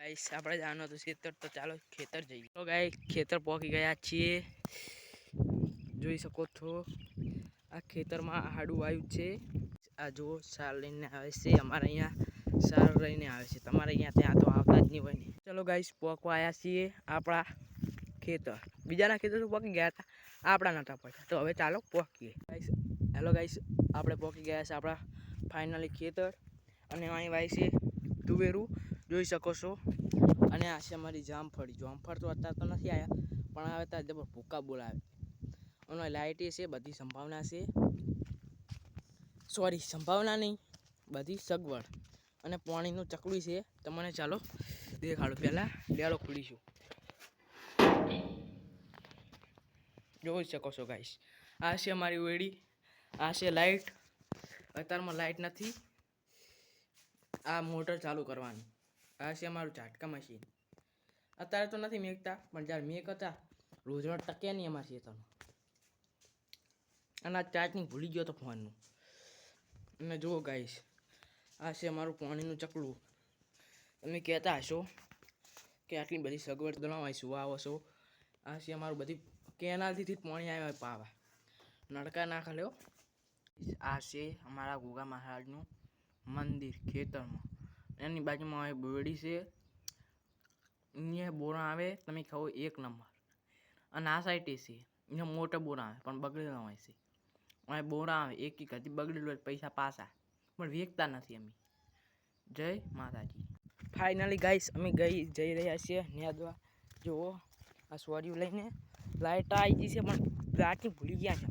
Guys આપણે જવાનું હતું ખેતર, તો ચાલો ખેતર જઈએ. તો ગાઈ ખેતર પહોંચી ગયા છીએ. જોઈ શકો છો આ ખેતરમાં આડું આવ્યું છે. આ જો સાર લઈને આવે છે. અમારે અહીંયા સાર લઈને આવે છે. તમારે અહીંયા ત્યાં તો આવતા જ નહીં હોય ને. ચલો ગાઈસ પહોંચવા આવ્યા છીએ આપણા ખેતર. બીજાના ખેતર તો પહોંચી ગયા હતા, આપણા નતા પડ્યા. તો હવે ચાલો પહોંચીએ ગાઈસ. હેલો ગાઈસ, આપણે પહોંચી ગયા છે આપણા ફાઇનલી ખેતર. અને અહીં વાય છે તુવેરું, જોઈ શકો છો. અને આ છે અમારી જામફળી. જામફળ તો અત્યારે તો નથી આવ્યા, પણ આવે ત્યારે જબર ભૂકા બોલાવે. અને લાઇટ છે, બધી સંભાવના છે. સોરી, સંભાવના નહીં, બધી સગવડ. અને પાણીનું ચકલું છે. તમને ચાલો દેખાડો. પહેલાં ડેળો ખુલીશું. જોઈ શકો છો ગાઈસ, આ છે અમારી વેડી. આ છે લાઇટ. અત્યારમાં લાઇટ નથી. આ મોટર ચાલુ કરવાની. આ છે અમારું ઝાટકા મશીન. અત્યારે તો નથી મેકતા, પણ જ્યારે મેક હતા રોજનો ટકે નહીં અમારા ખેતરમાં. અને આ ચાર્જિંગ ભૂલી ગયો તો ફોનનું. અને જુઓ ગાઈસ, આ છે અમારું પાણીનું ચકલું. તમે કહેતા હશો કે આટલી બધી સગવડ ગણાવાય આવો છો. આ છે અમારું બધી કેનાલથી પાણી આવ્યા પાવા, નળકા ના ખાલ્યો. આ છે અમારા ગોગા મહારાજનું મંદિર ખેતરમાં. એની બાજુમાં આવે બોરડી છે. અહીંયા બોરા આવે, તમે ખાઓ 1 નંબર. અને આ સાઈડ છે અહીંયા મોટો બોરા આવે, પણ બગડેલા હોય છે. અને બોરા આવે એક ઘરથી બગડેલું હોય, પૈસા પાછા, પણ વેચતા નથી અમે. જય માતાજી. ફાઇનલી ગાઈસ અમે જઈ રહ્યા છીએ નેદવા. જુઓ આ સોરીયું લઈને. લાઇટ આવી ગઈ છે, પણ ચાર્જિંગ ભૂલી ગયા છે.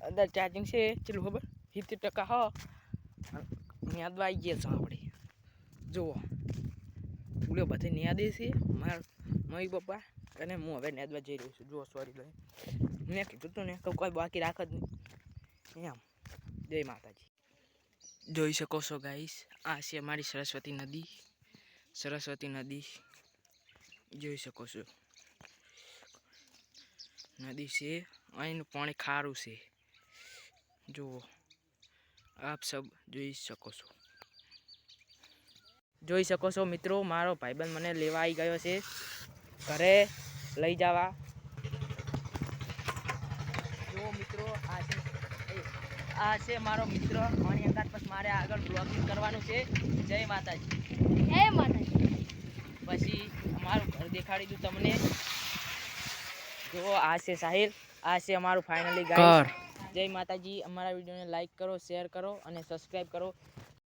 અંદર ચાર્જિંગ છે ચેટલું ખબર, 70% હા. નેદવા આવી ગયા છો આપણે. જુઓ પૂરો બધે નેદે છે મારા મમ્મી પપ્પા. અને હું હવે નેદવા જઈ રહ્યો છું. જુઓ સોરી લઈને. મેં કીધું તું ને કોઈ બાકી રાખ જ નહીં એમ. જય માતાજી. જોઈ શકો છો ગાઈસ, આ છે અમારી સરસ્વતી નદી. સરસ્વતી નદી જોઈ શકો છો. નદી છે, અહીંનું પાણી ખારું છે. જુઓ આપ સબ જોઈ શકો છો. જોઈ શકો છો મિત્રો, મારો ભાઈબંધ મને લેવા આવી ગયો છે ઘરે લઈ જવા. જો મિત્રો આ છે મારો મિત્ર. આની અંગાત પછી મારે આગળ બ્લોગિંગ કરવાનું છે. જય માતાજી. જય માતાજી. પછી અમારું ઘર દેખાડી દઉં તમને. જો આ છે સાહિલ. આ છે અમારું ફાઇનલી ગાઈસ. જય માતાજી. અમારા વિડીયોને લાઈક કરો, શેર કરો અને સબસ્ક્રાઈબ કરો.